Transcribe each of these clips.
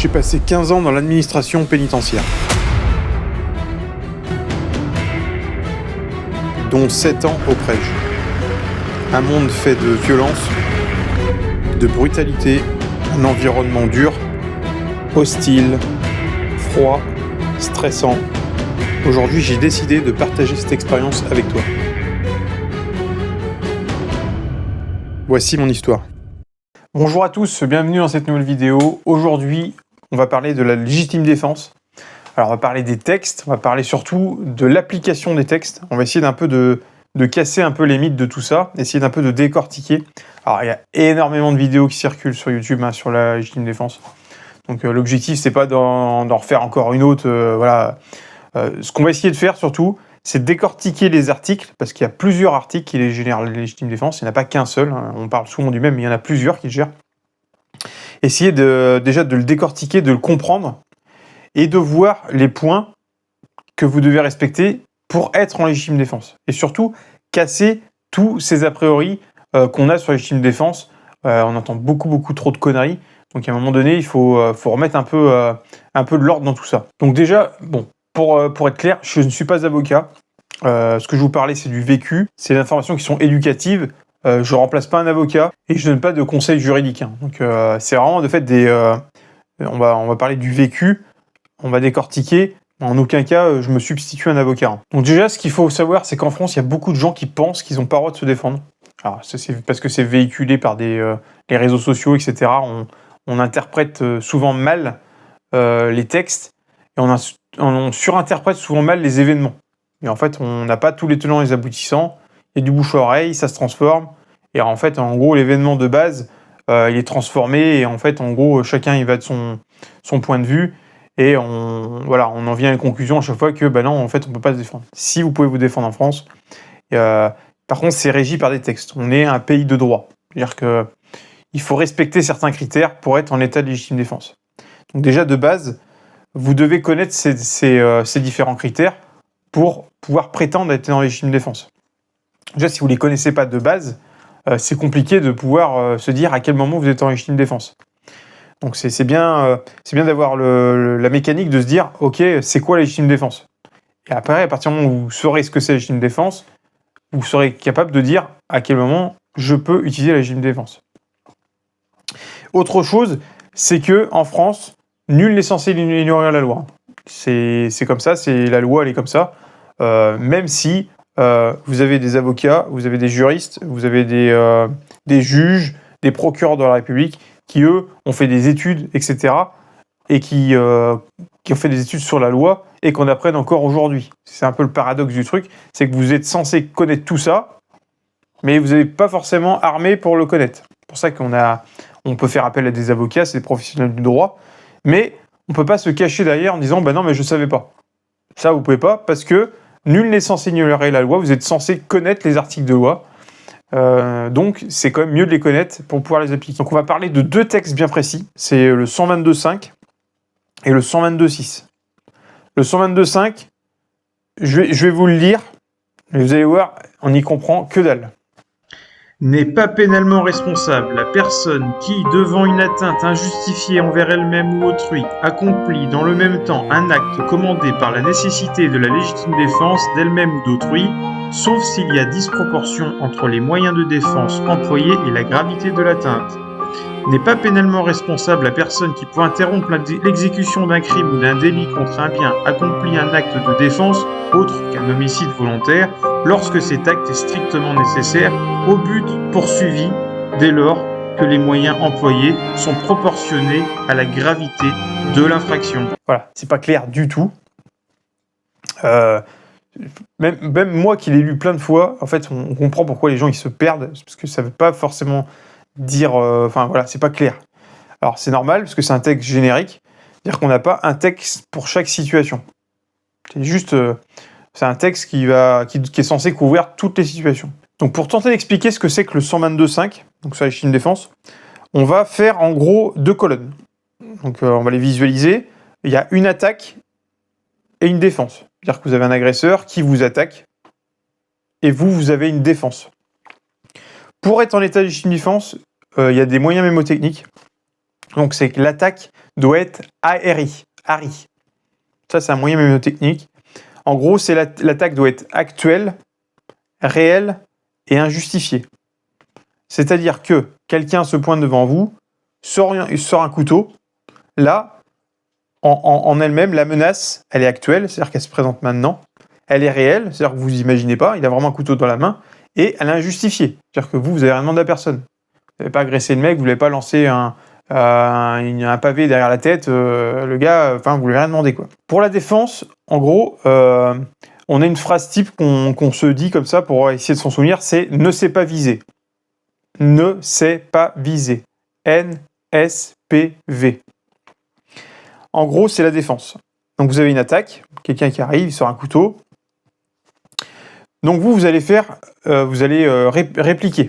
J'ai passé 15 ans dans l'administration pénitentiaire, dont 7 ans au Prège. Un monde fait de violence, de brutalité, un environnement dur, hostile, froid, stressant. Aujourd'hui, j'ai décidé de partager cette expérience avec toi. Voici mon histoire. Bonjour à tous, bienvenue dans cette nouvelle vidéo. Aujourd'hui, on va parler de la légitime défense. Alors, on va parler des textes, on va parler surtout de l'application des textes. On va essayer d'un peu de casser un peu les mythes de tout ça, essayer d'un peu de décortiquer. Alors, il y a énormément de vidéos qui circulent sur YouTube sur la légitime défense. Donc, l'objectif, c'est pas d'en refaire encore une autre. Ce qu'on va essayer de faire surtout, c'est de décortiquer les articles, parce qu'il y a plusieurs articles qui génèrent la légitime défense. Il n'y en a pas qu'un seul. On parle souvent du même, mais il y en a plusieurs qui le gèrent. Essayer déjà de le décortiquer, de le comprendre, et de voir les points que vous devez respecter pour être en légitime défense. Et surtout, casser tous ces a priori qu'on a sur la légitime défense. On entend beaucoup trop de conneries. Donc à un moment donné, il faut remettre un peu de l'ordre dans tout ça. Donc déjà, bon, pour être clair, je ne suis pas avocat. Ce que je vous parlais, c'est du vécu. C'est des informations qui sont éducatives. Je ne remplace pas un avocat et je ne donne pas de conseils juridiques. Donc c'est vraiment de fait on va parler du vécu. On va décortiquer. En aucun cas, je me substitue à un avocat. Donc déjà, ce qu'il faut savoir, c'est qu'en France, il y a beaucoup de gens qui pensent qu'ils n'ont pas le droit de se défendre. Alors, ça, c'est parce que c'est véhiculé par les réseaux sociaux, etc. On interprète souvent mal les textes et on surinterprète souvent mal les événements. Et en fait, on n'a pas tous les tenants et les aboutissants. Il y a du bouche à oreille, ça se transforme. Et en fait, en gros, l'événement de base, il est transformé. Et en fait, en gros, chacun il va de son point de vue. Et on en vient à une conclusion à chaque fois que, non, en fait, on ne peut pas se défendre. Si vous pouvez vous défendre en France, par contre, c'est régi par des textes. On est un pays de droit. C'est-à-dire qu'il faut respecter certains critères pour être en état de légitime défense. Donc déjà, de base, vous devez connaître ces différents critères pour pouvoir prétendre être en légitime défense. Déjà, si vous ne les connaissez pas de base, c'est compliqué de pouvoir se dire à quel moment vous êtes en légitime défense. Donc c'est bien d'avoir la mécanique de se dire, ok, c'est quoi la légitime défense ? Et après, à partir du moment où vous saurez ce que c'est la légitime défense, vous serez capable de dire à quel moment je peux utiliser la légitime défense. Autre chose, c'est que en France, nul n'est censé ignorer la loi. C'est comme ça, la loi, elle est comme ça. Même si vous avez des avocats, vous avez des juristes, vous avez des juges, des procureurs de la République qui, eux, ont fait des études, etc., et qui ont fait des études sur la loi et qu'on apprenne encore aujourd'hui. C'est un peu le paradoxe du truc, c'est que vous êtes censé connaître tout ça, mais vous n'êtes pas forcément armé pour le connaître. C'est pour ça qu'on peut faire appel à des avocats, c'est des professionnels du droit, mais on ne peut pas se cacher derrière en disant « non, mais je ne savais pas ». Ça, vous ne pouvez pas, parce que nul n'est censé ignorer la loi, vous êtes censé connaître les articles de loi. Donc, c'est quand même mieux de les connaître pour pouvoir les appliquer. Donc, on va parler de deux textes bien précis. C'est le 122.5 et le 122.6. Le 122.5, je vais vous le lire, mais vous allez voir, on n'y comprend que dalle. N'est pas pénalement responsable la personne qui, devant une atteinte injustifiée envers elle-même ou autrui, accomplit dans le même temps un acte commandé par la nécessité de la légitime défense d'elle-même ou d'autrui, sauf s'il y a disproportion entre les moyens de défense employés et la gravité de l'atteinte. N'est pas pénalement responsable la personne qui, pour interrompre l'exécution d'un crime ou d'un délit contre un bien, accomplit un acte de défense autre qu'un homicide volontaire, lorsque cet acte est strictement nécessaire au but poursuivi, dès lors que les moyens employés sont proportionnés à la gravité de l'infraction. Voilà, c'est pas clair du tout. Même moi qui l'ai lu plein de fois, en fait, on comprend pourquoi les gens ils se perdent, parce que ça veut pas forcément dire... c'est pas clair. Alors, c'est normal, parce que c'est un texte générique, c'est-à-dire qu'on n'a pas un texte pour chaque situation. C'est juste... c'est un texte qui est censé couvrir toutes les situations. Donc, pour tenter d'expliquer ce que c'est que le 122.5, donc sur la légitime défense, on va faire en gros deux colonnes. Donc, on va les visualiser. Il y a une attaque et une défense. C'est-à-dire que vous avez un agresseur qui vous attaque et vous avez une défense. Pour être en état de légitime défense, il y a des moyens mémotechniques. Donc, c'est que l'attaque doit être ARI. Ça, c'est un moyen mnémotechnique. En gros, c'est l'attaque doit être actuelle, réelle et injustifiée. C'est-à-dire que quelqu'un se pointe devant vous, sort un couteau. Là, en elle-même, la menace, elle est actuelle, c'est-à-dire qu'elle se présente maintenant. Elle est réelle, c'est-à-dire que vous n'imaginez pas, il a vraiment un couteau dans la main. Et elle est injustifiée, c'est-à-dire que vous n'avez rien demandé à personne. Vous n'avez pas agressé le mec, vous ne l'avez pas lancé un pavé derrière la tête, le gars, enfin, vous ne lui avez rien demandé, quoi. Pour la défense, en gros, on a une phrase type qu'on se dit comme ça pour essayer de s'en souvenir, c'est « ne s'est pas visé ». Ne s'est pas visé. NSPV. En gros, c'est la défense. Donc vous avez une attaque, quelqu'un qui arrive, il sort un couteau. Donc vous allez répliquer.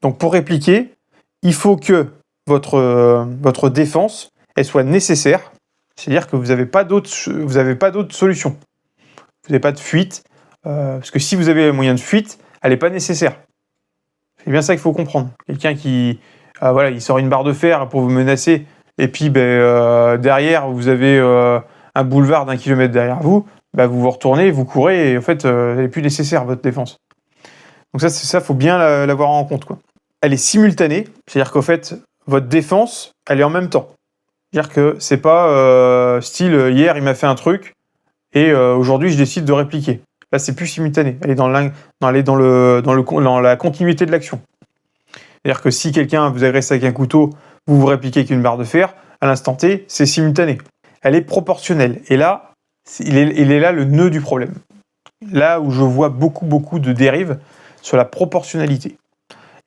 Donc pour répliquer, il faut que votre défense, elle soit nécessaire. C'est-à-dire que vous n'avez pas d'autre solution. Vous n'avez pas de fuite. Parce que si vous avez un moyen de fuite, elle n'est pas nécessaire. C'est bien ça qu'il faut comprendre. Quelqu'un qui il sort une barre de fer pour vous menacer, et puis derrière, vous avez un boulevard d'1 kilomètre derrière vous, vous vous retournez, vous courez, et en fait, elle n'est plus nécessaire, votre défense. Donc ça, faut bien l'avoir en compte, quoi. Elle est simultanée, c'est-à-dire qu'en fait, votre défense, elle est en même temps. C'est-à-dire que c'est pas style, hier, il m'a fait un truc, et aujourd'hui, je décide de répliquer. Là, c'est plus simultané. Elle est dans la continuité de l'action. C'est-à-dire que si quelqu'un vous agresse avec un couteau, vous répliquez avec une barre de fer, à l'instant T, c'est simultané. Elle est proportionnelle. Et là, il est là le nœud du problème. Là où je vois beaucoup de dérives sur la proportionnalité.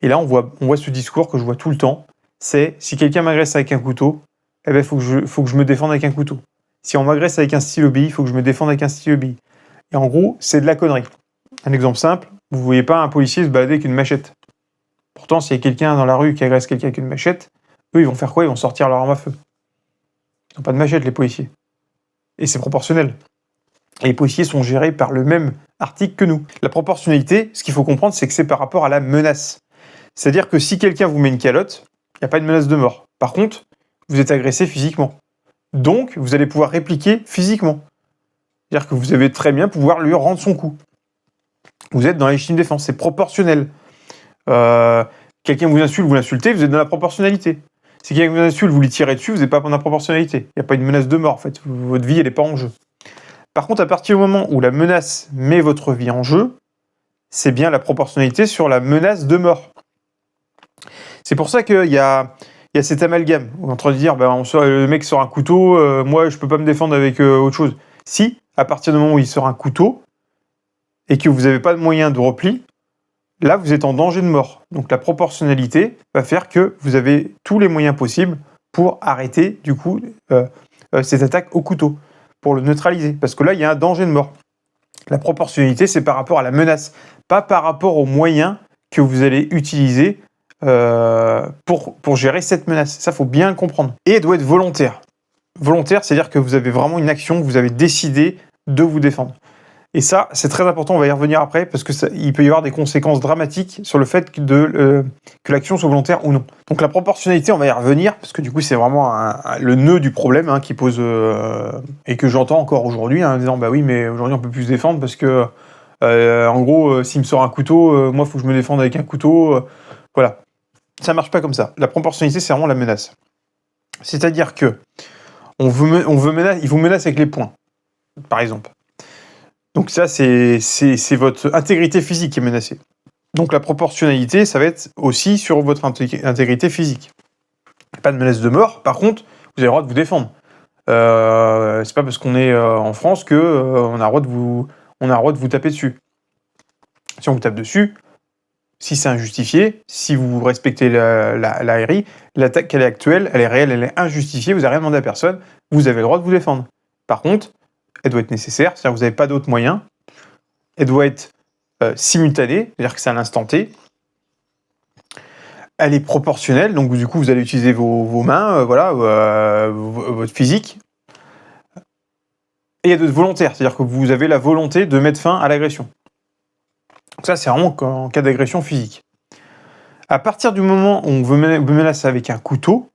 Et là, on voit ce discours que je vois tout le temps. C'est, si quelqu'un m'agresse avec un couteau, il faut que je me défende avec un couteau. Si on m'agresse avec un stylo bille, il faut que je me défende avec un stylo bille. Et en gros, c'est de la connerie. Un exemple simple, vous ne voyez pas un policier se balader avec une machette. Pourtant, s'il y a quelqu'un dans la rue qui agresse quelqu'un avec une machette, eux, ils vont faire quoi? Ils vont sortir leur arme à feu. Ils n'ont pas de machette, les policiers. Et c'est proportionnel. Et les policiers sont gérés par le même article que nous. La proportionnalité, ce qu'il faut comprendre, c'est que c'est par rapport à la menace. C'est-à-dire que si quelqu'un vous met une calotte, il n'y a pas de menace de mort. Par contre, vous êtes agressé physiquement. Donc, vous allez pouvoir répliquer physiquement. C'est-à-dire que vous allez très bien pouvoir lui rendre son coup. Vous êtes dans la légitime défense, c'est proportionnel. Quelqu'un vous insulte, vous l'insultez, vous êtes dans la proportionnalité. Si quelqu'un vous insulte, vous lui tirez dessus, vous n'êtes pas dans la proportionnalité. Il n'y a pas une menace de mort, en fait. Votre vie, elle n'est pas en jeu. Par contre, à partir du moment où la menace met votre vie en jeu, c'est bien la proportionnalité sur la menace de mort. C'est pour ça qu'il y a cet amalgame. On est en train de dire, le mec sort un couteau, moi, je ne peux pas me défendre avec autre chose. Si, à partir du moment où il sort un couteau, et que vous n'avez pas de moyen de repli, là, vous êtes en danger de mort. Donc la proportionnalité va faire que vous avez tous les moyens possibles pour arrêter, du coup, cette attaque au couteau, pour le neutraliser. Parce que là, il y a un danger de mort. La proportionnalité, c'est par rapport à la menace, pas par rapport aux moyens que vous allez utiliser pour gérer cette menace. Ça, il faut bien le comprendre. Et elle doit être volontaire. Volontaire, c'est-à-dire que vous avez vraiment une action, que vous avez décidé de vous défendre. Et ça, c'est très important, on va y revenir après, parce qu'il peut y avoir des conséquences dramatiques sur le fait que l'action soit volontaire ou non. Donc la proportionnalité, on va y revenir, parce que du coup, c'est vraiment le nœud du problème qui pose, et que j'entends encore aujourd'hui, en disant, oui, mais aujourd'hui, on peut plus se défendre, parce que, en gros, s'il me sort un couteau, moi, il faut que je me défende avec un couteau. Voilà. Ça marche pas comme ça. La proportionnalité, c'est vraiment la menace. C'est-à-dire que il vous menace avec les poings, par exemple. Donc ça, c'est votre intégrité physique qui est menacée. Donc la proportionnalité, ça va être aussi sur votre intégrité physique. Pas de menace de mort, par contre, vous avez le droit de vous défendre. C'est pas parce qu'on est en France que on a le droit de vous taper dessus. Si on vous tape dessus, si c'est injustifié, si vous respectez la RI, l'attaque elle est actuelle, elle est réelle, elle est injustifiée, vous n'avez rien demandé à personne, vous avez le droit de vous défendre. Par contre, elle doit être nécessaire, c'est-à-dire que vous n'avez pas d'autres moyens. Elle doit être simultanée, c'est-à-dire que c'est à l'instant T. Elle est proportionnelle, donc du coup, vous allez utiliser vos mains, votre physique. Et elle doit être volontaire, c'est-à-dire que vous avez la volonté de mettre fin à l'agression. Donc ça, c'est vraiment en cas d'agression physique. À partir du moment où on vous menace avec un couteau,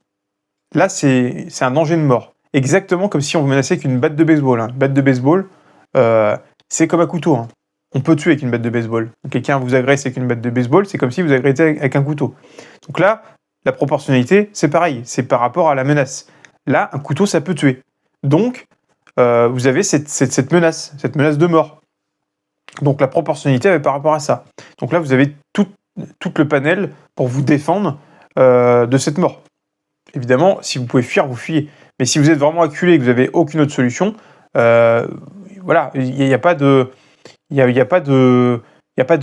Là, c'est un danger de mort. Exactement comme si on vous menaçait avec une batte de baseball. Une batte de baseball, c'est comme un couteau. On peut tuer avec une batte de baseball. Quelqu'un vous agresse avec une batte de baseball, c'est comme si vous agressez avec un couteau. Donc là, la proportionnalité, c'est pareil. C'est par rapport à la menace. Là, un couteau, ça peut tuer. Donc, vous avez cette menace de mort. Donc la proportionnalité est par rapport à ça. Donc là, vous avez tout le panel pour vous défendre de cette mort. Évidemment, si vous pouvez fuir, vous fuyez. Mais si vous êtes vraiment acculé et que vous n'avez aucune autre solution, voilà, il n'y a pas de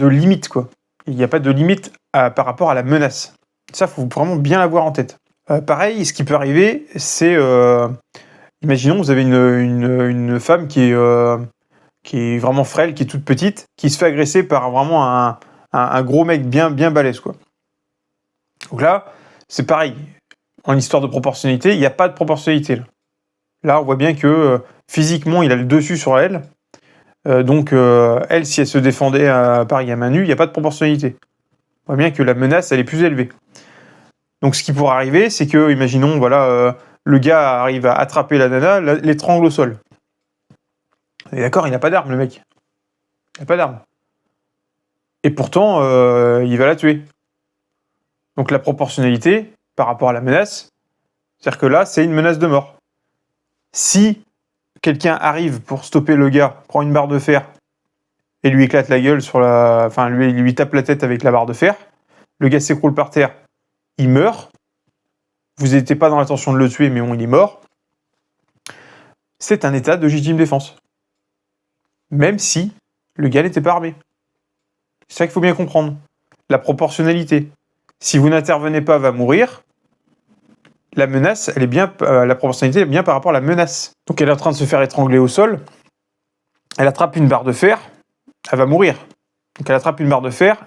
limite, quoi. Il n'y a pas de limite par rapport à la menace. Ça, il faut vraiment bien l'avoir en tête. Pareil, ce qui peut arriver, c'est... imaginons, vous avez une femme qui est vraiment frêle, qui est toute petite, qui se fait agresser par vraiment un gros mec bien balèze, quoi. Donc là, c'est pareil. En histoire de proportionnalité, il n'y a pas de proportionnalité. Là, on voit bien que physiquement, il a le dessus sur elle. Donc, elle, si elle se défendait pareil à main nue, il n'y a pas de proportionnalité. On voit bien que la menace, elle est plus élevée. Donc, ce qui pourrait arriver, c'est que, imaginons, voilà, le gars arrive à attraper la nana, l'étrangle au sol. Et d'accord, il n'a pas d'arme, le mec. Il n'a pas d'arme. Et pourtant, il va la tuer. Donc, la proportionnalité par rapport à la menace, c'est-à-dire que là, c'est une menace de mort. Si quelqu'un arrive pour stopper le gars, prend une barre de fer et lui éclate la gueule enfin, lui tape la tête avec la barre de fer, le gars s'écroule par terre, il meurt. Vous n'étiez pas dans l'intention de le tuer, mais bon, il est mort. C'est un état de légitime défense. Même si le gars n'était pas armé. C'est ça qu'il faut bien comprendre. La proportionnalité. Si vous n'intervenez pas, va mourir. La menace, elle est bien, la proportionnalité est bien par rapport à la menace. Donc elle est en train de se faire étrangler au sol. Elle attrape une barre de fer. Elle va mourir. Donc elle attrape une barre de fer.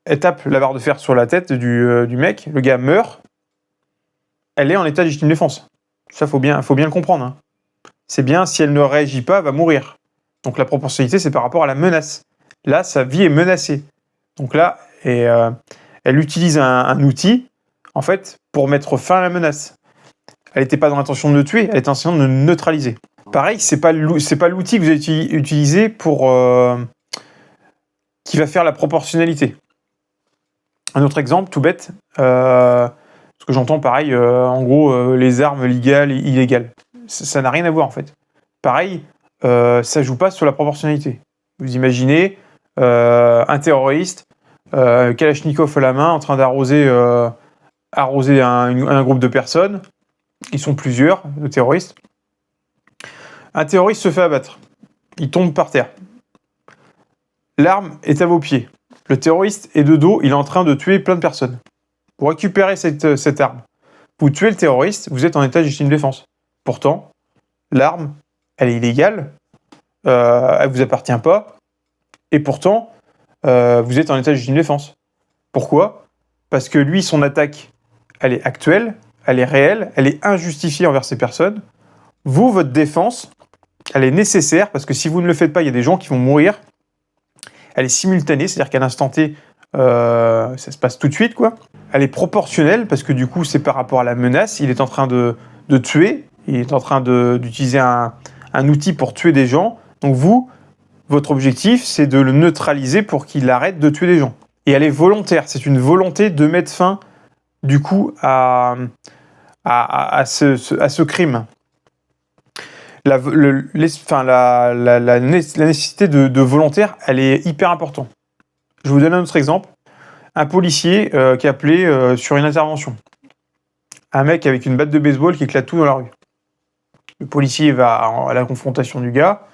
Elle tape la barre de fer sur la tête du mec. Le gars meurt. Elle est en état de légitime défense. Ça, faut bien le comprendre. C'est bien, si elle ne réagit pas, elle va mourir. Donc la proportionnalité, c'est par rapport à la menace. Là, sa vie est menacée. Donc là, elle utilise un outil, en fait, pour mettre fin à la menace. Elle n'était pas dans l'intention de le tuer, elle était en train de le neutraliser. Pareil, c'est pas l'outil que vous avez utilisé pour qui va faire la proportionnalité. Un autre exemple, tout bête, ce que j'entends pareil, en gros, les armes légales et illégales. Ça n'a rien à voir en fait. Pareil, ça joue pas sur la proportionnalité. Vous imaginez un terroriste, Kalachnikov à la main, en train d'arroser un groupe de personnes. Ils sont plusieurs, de terroristes. Un terroriste se fait abattre. Il tombe par terre. L'arme est à vos pieds. Le terroriste est de dos, il est en train de tuer plein de personnes. Vous récupérez cette arme. Vous tuez le terroriste, vous êtes en état de légitime défense. Pourtant, l'arme, elle est illégale, elle ne vous appartient pas, et pourtant, vous êtes en état de légitime défense. Pourquoi ? Parce que lui, son attaque, elle est actuelle, elle est réelle, elle est injustifiée envers ces personnes. Vous, votre défense, elle est nécessaire, parce que si vous ne le faites pas, il y a des gens qui vont mourir. Elle est simultanée, c'est-à-dire qu'à l'instant T, ça se passe tout de suite, quoi. Elle est proportionnelle, parce que du coup, c'est par rapport à la menace. Il est en train de tuer, il est en train d'utiliser un outil pour tuer des gens. Donc vous, votre objectif, c'est de le neutraliser pour qu'il arrête de tuer des gens. Et elle est volontaire, c'est une volonté de mettre fin, du coup, à ce crime. La nécessité de volontaire, elle est hyper importante. Je vous donne un autre exemple. Un policier qui est appelé sur une intervention. Un mec avec une batte de baseball qui éclate tout dans la rue. Le policier va à la confrontation du gars.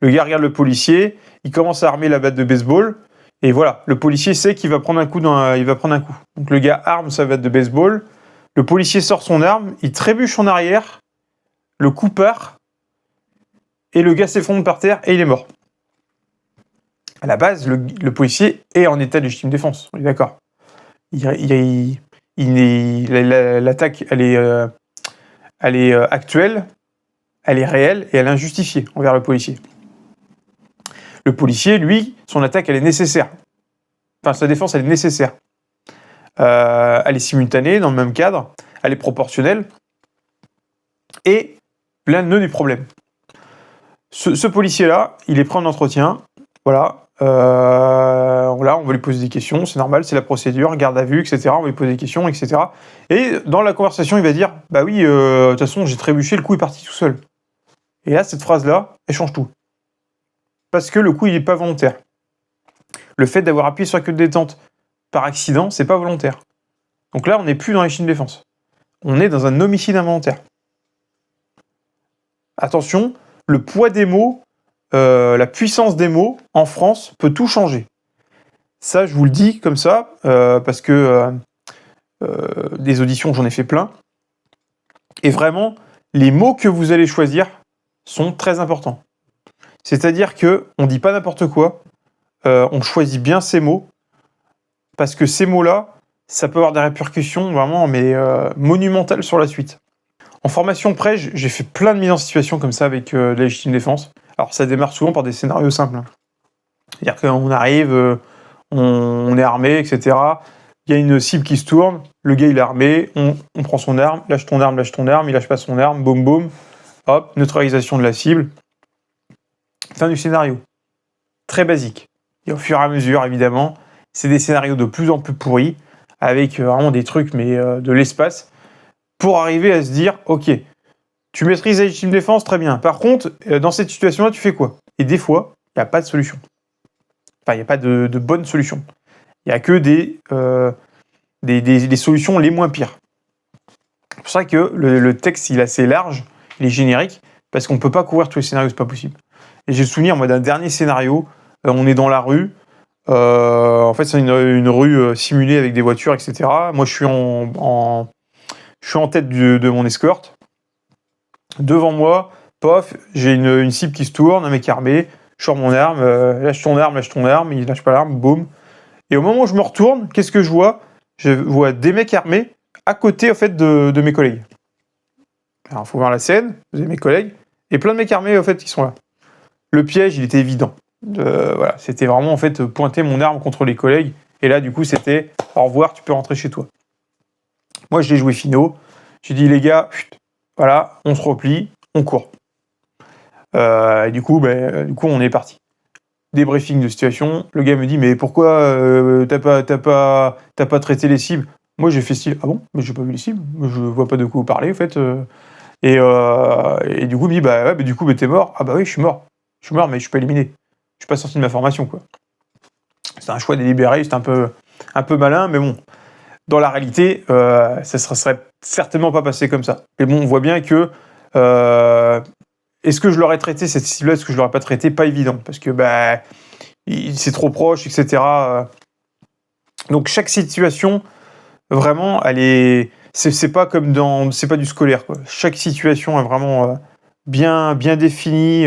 Le gars regarde le policier. Il commence à armer la batte de baseball. Et voilà, le policier sait qu'il va prendre un coup. Donc le gars arme sa batte de baseball. Le policier sort son arme. Il trébuche en arrière. Le coup part. Et le gars s'effondre par terre et il est mort. À la base, le policier est en état de légitime défense. On est d'accord. L'attaque, elle est actuelle, elle est réelle et elle est injustifiée envers le policier. Le policier, lui, son attaque, elle est nécessaire. Enfin, sa défense, elle est nécessaire. Elle est simultanée, dans le même cadre. Elle est proportionnelle. Et là, le nœud du problème. Ce policier-là, il est pris en entretien, voilà, là, on va lui poser des questions, c'est normal, c'est la procédure, garde à vue, etc. On va lui poser des questions, etc. Et dans la conversation, il va dire, bah oui, de toute façon, j'ai trébuché, le coup est parti tout seul. Et là, cette phrase-là, elle change tout. Parce que le coup, il n'est pas volontaire. Le fait d'avoir appuyé sur la queue de détente par accident, c'est pas volontaire. Donc là, on n'est plus dans les légitime défense. On est dans un homicide involontaire. Attention, le poids des mots, la puissance des mots, en France, peut tout changer. Ça, je vous le dis comme ça, parce que des auditions, j'en ai fait plein. Et vraiment, les mots que vous allez choisir sont très importants. C'est-à-dire qu'on ne dit pas n'importe quoi, on choisit bien ces mots, parce que ces mots-là, ça peut avoir des répercussions vraiment monumentales sur la suite. En formation pré, j'ai fait plein de mises en situation comme ça avec la légitime défense. Alors ça démarre souvent par des scénarios simples. C'est-à-dire qu'on arrive, on est armé, etc. Il y a une cible qui se tourne, le gars il est armé, on prend son arme, lâche ton arme, il lâche pas son arme, boum boum, hop, neutralisation de la cible. Fin du scénario. Très basique. Et au fur et à mesure, évidemment, c'est des scénarios de plus en plus pourris, avec vraiment des trucs, mais de l'espace, pour arriver à se dire, ok, tu maîtrises la légitime défense, très bien. Par contre, dans cette situation-là, tu fais quoi? Et des fois, il n'y a pas de solution. Enfin, il n'y a pas de bonne solution. Il n'y a que des solutions les moins pires. C'est pour ça que le texte, il est assez large, il est générique, parce qu'on ne peut pas couvrir tous les scénarios, c'est pas possible. Et j'ai le souvenir, moi, d'un dernier scénario, on est dans la rue, en fait, c'est une rue simulée avec des voitures, etc. Moi, je suis en tête de mon escorte. Devant moi, pof, j'ai une cible qui se tourne, un mec armé, je sors mon arme, lâche ton arme, il lâche pas l'arme, boum. Et au moment où je me retourne, qu'est-ce que je vois? Je vois des mecs armés à côté, en fait, de mes collègues. Alors, il faut voir la scène, vous avez mes collègues, et plein de mecs armés, en fait, qui sont là. Le piège, il était évident. Voilà, c'était vraiment, en fait, pointer mon arme contre les collègues, et là, du coup, c'était au revoir, tu peux rentrer chez toi. Moi, je l'ai joué finaux. J'ai dit, les gars, voilà, on se replie, on court. Et du coup, on est parti. Débriefing de situation. Le gars me dit, mais pourquoi t'as pas traité les cibles? Moi, j'ai fait style, ah bon? Mais j'ai pas vu les cibles. Je vois pas de quoi vous parlez, en fait. Et du coup, il me dit, bah ouais, du coup, t'es mort. Ah bah oui, je suis mort. Je suis mort, mais je suis pas éliminé. Je suis pas sorti de ma formation, quoi. C'est un choix délibéré, c'est un peu malin, mais bon. Dans la réalité, ça serait certainement pas passé comme ça. Mais bon, on voit bien que est-ce que je l'aurais traité cette cible-là, est-ce que je l'aurais pas traité? Pas évident, parce que c'est trop proche, etc. Donc chaque situation, vraiment, c'est pas comme c'est pas du scolaire, quoi. Chaque situation est vraiment bien définie,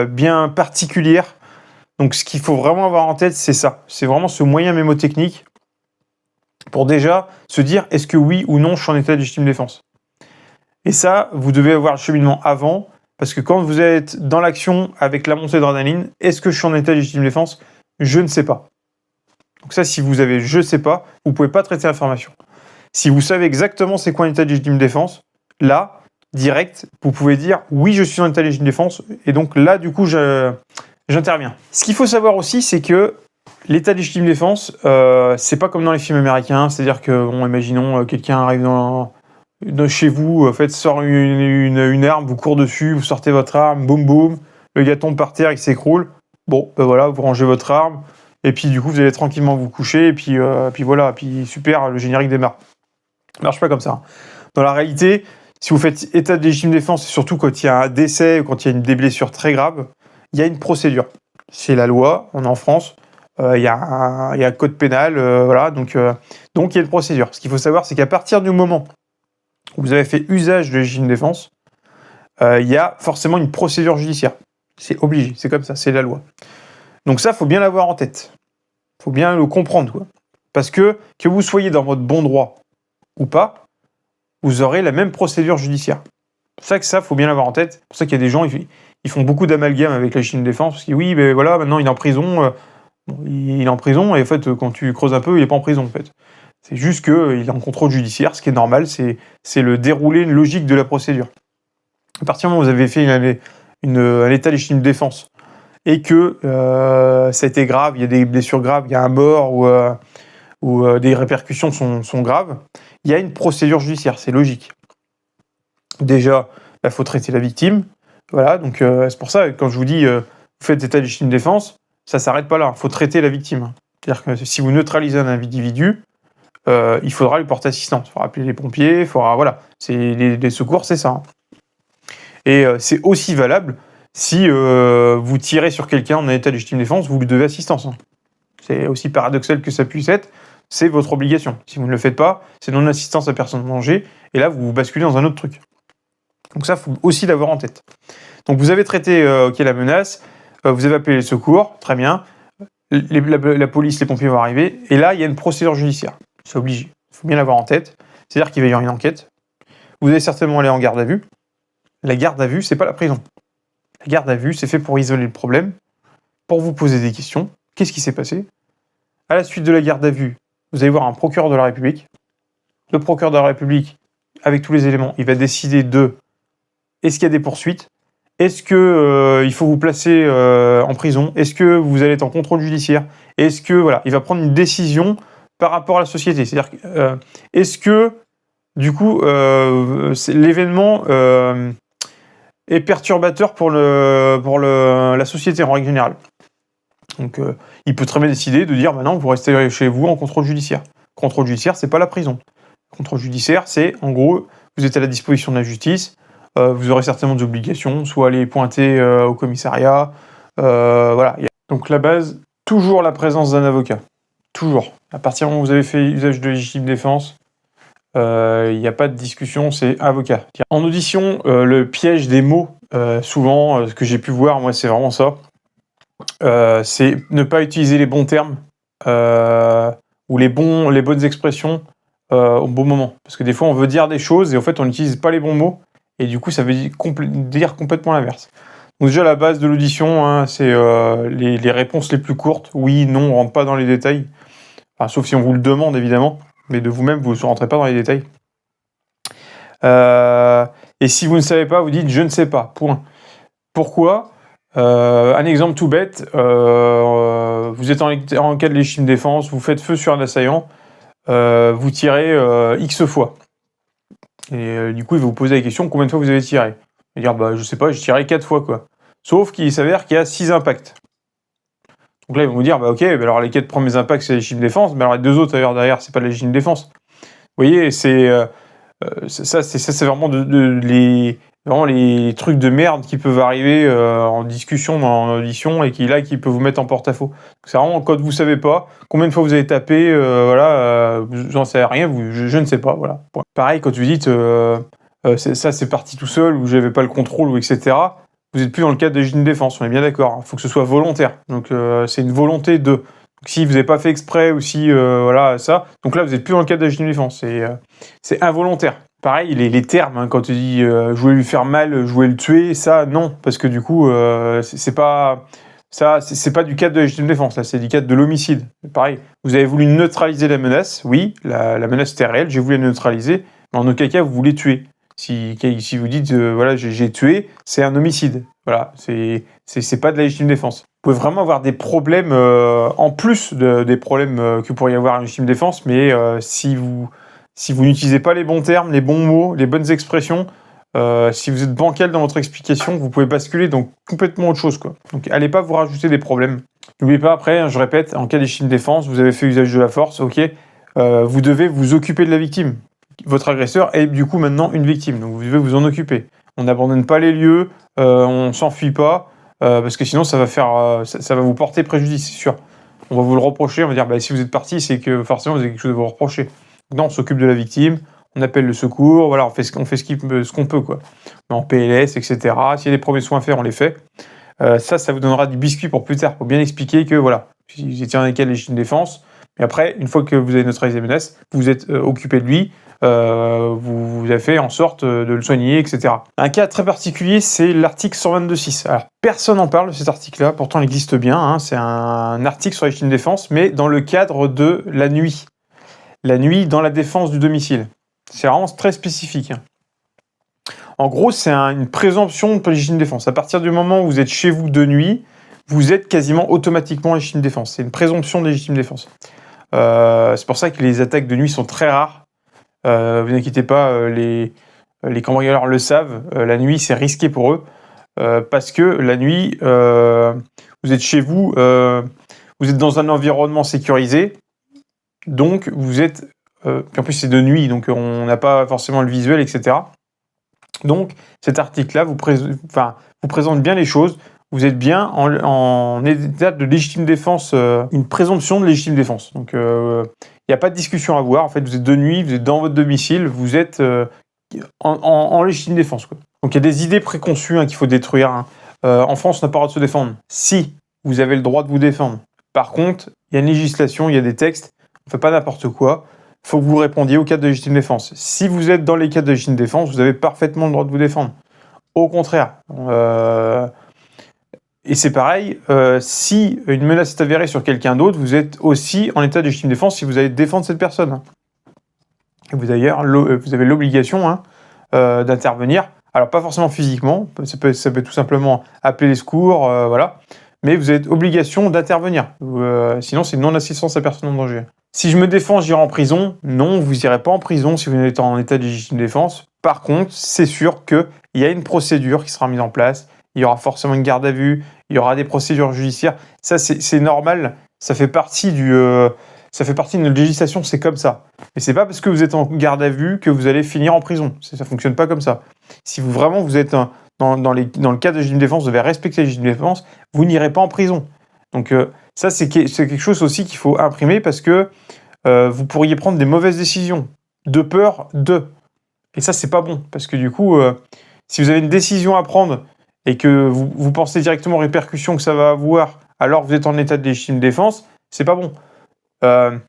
bien particulière. Donc ce qu'il faut vraiment avoir en tête, c'est ça. C'est vraiment ce moyen mémotechnique pour déjà se dire est-ce que oui ou non je suis en état de légitime défense. Et ça, vous devez avoir le cheminement avant, parce que quand vous êtes dans l'action avec la montée d'adrénaline, est-ce que je suis en état de légitime défense? Je ne sais pas. Donc ça, si vous avez je ne sais pas, vous ne pouvez pas traiter l'information. Si vous savez exactement c'est quoi un état de légitime défense, là, direct, vous pouvez dire oui, je suis en état de légitime défense, et donc là, du coup, j'interviens. Ce qu'il faut savoir aussi, c'est que l'état de légitime défense, c'est pas comme dans les films américains, c'est-à-dire que, bon, imaginons, quelqu'un arrive chez vous, en fait, sort une arme, vous court dessus, vous sortez votre arme, boum boum, le gars tombe par terre, il s'écroule. Bon, voilà, vous rangez votre arme, et puis du coup, vous allez tranquillement vous coucher, et puis voilà, puis super, le générique démarre. Ça marche pas comme ça. Dans la réalité, si vous faites état de légitime défense, et surtout quand il y a un décès ou quand il y a des blessures très graves, il y a une procédure. C'est la loi, on est en France, il y a un code pénal, voilà, donc il y a une procédure. Ce qu'il faut savoir, c'est qu'à partir du moment où vous avez fait usage de légitime défense, il y a forcément une procédure judiciaire. C'est obligé, c'est comme ça, c'est la loi. Donc ça, il faut bien l'avoir en tête. Il faut bien le comprendre, quoi. Parce que vous soyez dans votre bon droit ou pas, vous aurez la même procédure judiciaire. C'est pour ça, il faut bien l'avoir en tête. C'est pour ça qu'il y a des gens, ils font beaucoup d'amalgame avec la légitime défense, parce que oui, mais voilà, maintenant il est en prison, il est en prison, et en fait, quand tu creuses un peu, il est pas en prison, en fait. C'est juste qu'il est en contrôle judiciaire, ce qui est normal, c'est le déroulé logique de la procédure. À partir du moment où vous avez fait un état légitime de défense et que ça a été grave, il y a des blessures graves, il y a un mort ou des répercussions sont graves, il y a une procédure judiciaire, c'est logique. Déjà, il faut traiter la victime. Voilà, donc c'est pour ça, quand je vous dis vous faites état légitime de défense, ça ne s'arrête pas là, il faut traiter la victime. C'est-à-dire que si vous neutralisez un individu, il faudra lui porter assistance. Il faudra appeler les pompiers, il faudra, voilà, les secours, c'est ça. Et c'est aussi valable si vous tirez sur quelqu'un en état de légitime défense, vous lui devez assistance. C'est aussi paradoxal que ça puisse être, c'est votre obligation. Si vous ne le faites pas, c'est non-assistance à personne en danger, et là, vous basculez dans un autre truc. Donc ça, il faut aussi l'avoir en tête. Donc vous avez traité la menace, vous avez appelé les secours, très bien, la police, les pompiers vont arriver, et là, il y a une procédure judiciaire. C'est obligé, il faut bien l'avoir en tête. C'est-à-dire qu'il va y avoir une enquête, vous allez certainement aller en garde à vue. La garde à vue, c'est pas la prison. La garde à vue, c'est fait pour isoler le problème, pour vous poser des questions. Qu'est-ce qui s'est passé? À la suite de la garde à vue, vous allez voir un procureur de la République. Le procureur de la République, avec tous les éléments, il va décider de est-ce qu'il y a des poursuites? Est-ce que il faut vous placer en prison? Est-ce que vous allez être en contrôle judiciaire? Est-ce que voilà, il va prendre une décision par rapport à la société. C'est-à-dire est-ce que du coup l'événement est perturbateur pour la société en règle générale. Donc il peut très bien décider de dire non, vous restez chez vous en contrôle judiciaire. Contrôle judiciaire, c'est pas la prison. Contrôle judiciaire, c'est en gros, vous êtes à la disposition de la justice, vous aurez certainement des obligations, soit aller pointer au commissariat, voilà. Donc la base, toujours la présence d'un avocat. Toujours. À partir du moment où vous avez fait usage de légitime défense, il n'y a pas de discussion, c'est avocat. En audition, le piège des mots, souvent, ce que j'ai pu voir, moi, c'est vraiment ça. C'est ne pas utiliser les bons termes ou les bonnes expressions au bon moment. Parce que des fois, on veut dire des choses et en fait, on n'utilise pas les bons mots. Et du coup, ça veut dire complètement l'inverse. Donc déjà, la base de l'audition, hein, c'est les réponses les plus courtes. Oui, non, on ne rentre pas dans les détails. Enfin, sauf si on vous le demande, évidemment. Mais de vous-même, vous ne rentrez pas dans les détails. Et si vous ne savez pas, vous dites « je ne sais pas ». Point. Pourquoi ? Un exemple tout bête. Vous êtes en cas de légitime défense, vous faites feu sur un assaillant, vous tirez X fois. Et du coup, il va vous poser la question « combien de fois vous avez tiré ?» Il va dire « je ne sais pas, j'ai tiré 4 fois. » quoi. Sauf qu'il s'avère qu'il y a 6 impacts. Donc là, ils vont vous dire, ok, alors les 4 premiers impacts, c'est la légitime défense, mais alors les 2 autres derrière, c'est pas la légitime défense. Vous voyez, c'est vraiment vraiment les trucs de merde qui peuvent arriver en discussion, en audition, et qui peuvent vous mettre en porte-à-faux. C'est vraiment quand vous savez pas, combien de fois vous avez tapé, j'en sais rien, je ne sais pas, voilà. Pareil, quand vous dites, c'est parti tout seul, ou j'avais pas le contrôle, ou etc., vous n'êtes plus dans le cadre de légitime défense, on est bien d'accord. Il faut que ce soit volontaire. Donc c'est une volonté de. Donc, si vous n'avez pas fait exprès ou si ça, donc là vous n'êtes plus dans le cadre de légitime défense. C'est involontaire. Pareil, les termes, hein, quand tu dis je voulais lui faire mal, je voulais le tuer, ça non, parce que du coup c'est pas du cadre de légitime défense, là c'est du cadre de l'homicide. Pareil, vous avez voulu neutraliser la menace, oui, la menace était réelle, j'ai voulu la neutraliser, mais en aucun cas vous voulez tuer. Si vous dites j'ai tué, c'est un homicide. Voilà, c'est pas de la légitime défense. Vous pouvez vraiment avoir des problèmes en plus des problèmes que pourrait y avoir en légitime défense, mais si vous n'utilisez pas les bons termes, les bons mots, les bonnes expressions, si vous êtes bancal dans votre explication, vous pouvez basculer dans complètement autre chose, quoi. Donc allez pas vous rajouter des problèmes. N'oubliez pas après, hein, je répète, en cas de légitime défense, vous avez fait usage de la force, ok, vous devez vous occuper de la victime. Votre agresseur est du coup maintenant une victime, donc vous devez vous en occuper. On n'abandonne pas les lieux, on s'enfuit pas, parce que sinon ça va vous porter préjudice, c'est sûr. On va vous le reprocher, on va dire si vous êtes parti, c'est que forcément vous avez quelque chose à vous reprocher. Non, on s'occupe de la victime, on appelle le secours, voilà, on fait ce qu'on peut, quoi. On est en PLS, etc. S'il y a des premiers soins à faire, on les fait. Ça vous donnera du biscuit pour plus tard. Il faut bien expliquer que voilà, si vous étiez dans les cas de légitime défense, mais après, une fois que vous avez neutralisé les menaces, vous êtes occupé de lui, vous avez fait en sorte de le soigner, etc. Un cas très particulier, c'est l'article 122.6. Alors, personne n'en parle de cet article-là, pourtant il existe bien, hein, c'est un article sur la légitime défense, mais dans le cadre de la nuit. la nuit dans la défense du domicile. C'est vraiment très spécifique. Hein. En gros, c'est une présomption de légitime défense. À partir du moment où vous êtes chez vous de nuit, vous êtes quasiment automatiquement légitime défense. C'est une présomption de légitime défense. C'est pour ça que les attaques de nuit sont très rares. Vous inquiétez pas, les cambrioleurs le savent. La nuit, c'est risqué pour eux. Parce que la nuit, vous êtes chez vous, vous êtes dans un environnement sécurisé. Donc, vous êtes... puis en plus, c'est de nuit, donc on n'a pas forcément le visuel, etc. Donc, cet article-là vous présente bien les choses. Vous êtes bien en état de légitime défense, une présomption de légitime défense. Donc, il n'y a pas de discussion à avoir. En fait, vous êtes de nuit, vous êtes dans votre domicile, vous êtes en légitime défense, quoi. Donc, il y a des idées préconçues qu'il faut détruire. Hein. En France, on n'a pas le droit de se défendre. Si, vous avez le droit de vous défendre. Par contre, il y a une législation, il y a des textes. On ne fait pas n'importe quoi. Il faut que vous répondiez au cadre de légitime défense. Si vous êtes dans les cadres de légitime défense, vous avez parfaitement le droit de vous défendre. Au contraire. Et c'est pareil, si une menace est avérée sur quelqu'un d'autre, vous êtes aussi en état de légitime défense si vous allez défendre cette personne. Et vous avez l'obligation d'intervenir. Alors pas forcément physiquement, ça peut tout simplement appeler les secours, voilà. Mais vous avez obligation d'intervenir. Sinon, c'est non-assistance à personne en danger. Si je me défends, j'irai en prison. Non, vous n'irez pas en prison si vous êtes en état de légitime défense. Par contre, c'est sûr qu'il y a une procédure qui sera mise en place. Il y aura forcément une garde à vue. Il y aura des procédures judiciaires. Ça, c'est normal. Ça fait partie de notre législation. C'est comme ça. Mais c'est pas parce que vous êtes en garde à vue que vous allez finir en prison. Ça fonctionne pas comme ça. Si vous êtes dans le cadre de légitime défense, vous devez respecter la légitime défense, vous n'irez pas en prison. Donc ça, c'est quelque chose aussi qu'il faut imprimer parce que vous pourriez prendre des mauvaises décisions de peur de. Et ça, c'est pas bon. Parce que du coup, si vous avez une décision à prendre et que vous pensez directement aux répercussions que ça va avoir alors que vous êtes en état de légitime défense, c'est pas bon. Il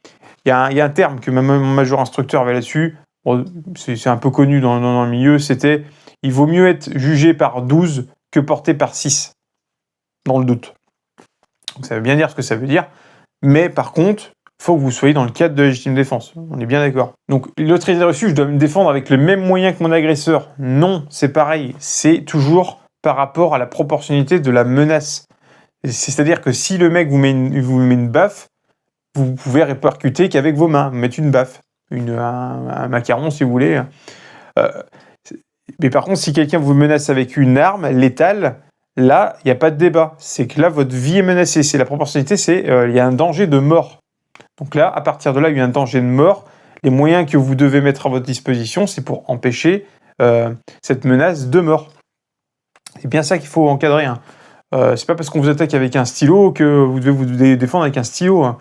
y a un terme que mon major instructeur avait là-dessus. Bon, c'est un peu connu dans le milieu. C'était « Il vaut mieux être jugé par 12 que porté par 6 ». Dans le doute. Donc ça veut bien dire ce que ça veut dire. Mais par contre, il faut que vous soyez dans le cadre de la légitime défense. On est bien d'accord. Donc l'autre idée reçue, je dois me défendre avec le même moyen que mon agresseur. Non, c'est pareil. C'est toujours par rapport à la proportionnalité de la menace. C'est-à-dire que si le mec vous met une baffe, vous pouvez répercuter qu'avec vos mains, mettre une baffe, un macaron si vous voulez. Mais par contre, si quelqu'un vous menace avec une arme létale, là, il n'y a pas de débat. C'est que là, votre vie est menacée. C'est la proportionnalité, il y a un danger de mort. Donc là, à partir de là, il y a un danger de mort. Les moyens que vous devez mettre à votre disposition, c'est pour empêcher cette menace de mort. C'est bien ça qu'il faut encadrer. Hein. C'est pas parce qu'on vous attaque avec un stylo que vous devez vous défendre avec un stylo. Hein.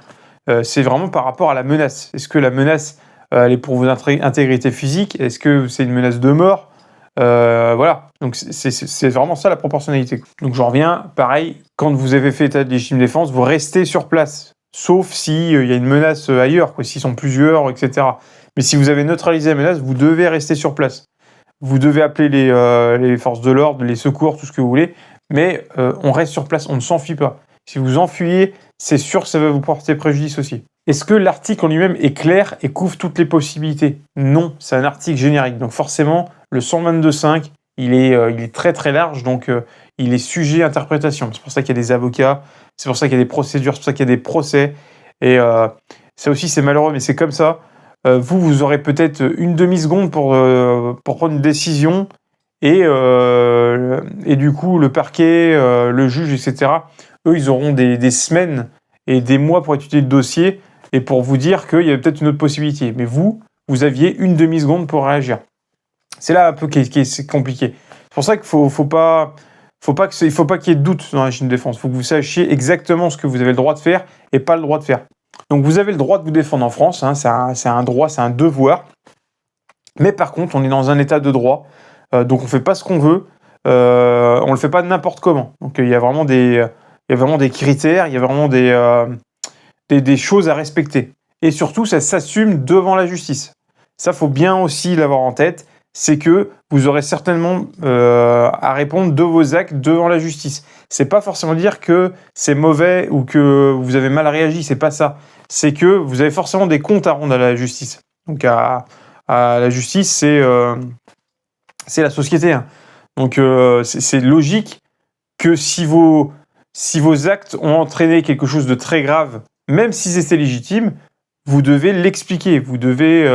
C'est vraiment par rapport à la menace. Est-ce que la menace, elle est pour votre intégrité physique? Est-ce que c'est une menace de mort? Voilà. Donc c'est vraiment ça la proportionnalité. Donc j'en reviens, pareil, quand vous avez fait état de légitime défense, vous restez sur place. Sauf s'il y a une menace ailleurs, s'ils sont plusieurs, etc. Mais si vous avez neutralisé la menace, vous devez rester sur place. Vous devez appeler les forces de l'ordre, les secours, tout ce que vous voulez, mais on reste sur place, on ne s'enfuit pas. Si vous enfuyez, c'est sûr que ça va vous porter préjudice aussi. Est-ce que l'article en lui-même est clair et couvre toutes les possibilités? Non, c'est un article générique. Donc forcément, le 122.5, il est très très large, donc il est sujet à interprétation. C'est pour ça qu'il y a des avocats, c'est pour ça qu'il y a des procédures, c'est pour ça qu'il y a des procès. Et ça aussi, c'est malheureux, mais c'est comme ça. Vous aurez peut-être une demi-seconde pour prendre une décision et du coup, le parquet, le juge, etc., eux, ils auront des semaines et des mois pour étudier le dossier et pour vous dire qu'il y a peut-être une autre possibilité. Mais vous aviez une demi-seconde pour réagir. C'est là un peu c'est compliqué. C'est pour ça qu'il faut pas qu'il y ait de doute dans la légitime défense. Il faut que vous sachiez exactement ce que vous avez le droit de faire et pas le droit de faire. Donc vous avez le droit de vous défendre en France, hein, c'est un droit, c'est un devoir. Mais par contre, on est dans un état de droit, donc on ne fait pas ce qu'on veut, on ne le fait pas n'importe comment. Donc il y a vraiment des critères, il y a vraiment des choses à respecter. Et surtout, ça s'assume devant la justice. Ça, faut bien aussi l'avoir en tête. c'est que vous aurez certainement à répondre de vos actes devant la justice. C'est pas forcément dire que c'est mauvais ou que vous avez mal réagi, c'est pas ça. C'est que vous avez forcément des comptes à rendre à la justice. Donc à la justice, c'est la société. Hein. Donc c'est logique que si vos actes ont entraîné quelque chose de très grave, même si c'était légitime, vous devez l'expliquer. Vous devez,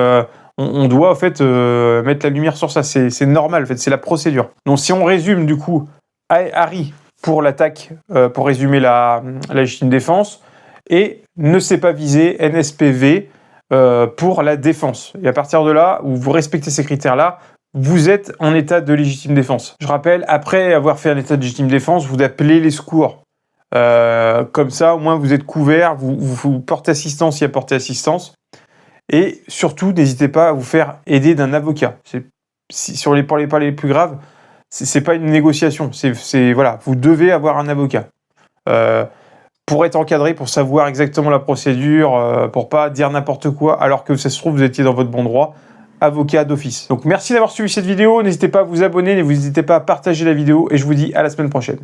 on doit en fait mettre la lumière sur ça. C'est normal, en fait, c'est la procédure. Donc si on résume du coup, Harry pour l'attaque, pour résumer la légitime défense, et ne s'est pas visé NSPV pour la défense. Et à partir de là, où vous respectez ces critères-là, vous êtes en état de légitime défense. Je rappelle, après avoir fait un état de légitime défense, vous appelez les secours. Comme ça, au moins, vous êtes couvert, vous portez assistance s'il y a porté assistance. Et surtout, n'hésitez pas à vous faire aider d'un avocat. Pour les cas les plus graves, c'est pas une négociation. Voilà, vous devez avoir un avocat. Pour être encadré, pour savoir exactement la procédure, pour pas dire n'importe quoi, alors que ça se trouve, vous étiez dans votre bon droit. Avocat d'office. Donc merci d'avoir suivi cette vidéo, n'hésitez pas à vous abonner, n'hésitez pas à partager la vidéo et je vous dis à la semaine prochaine.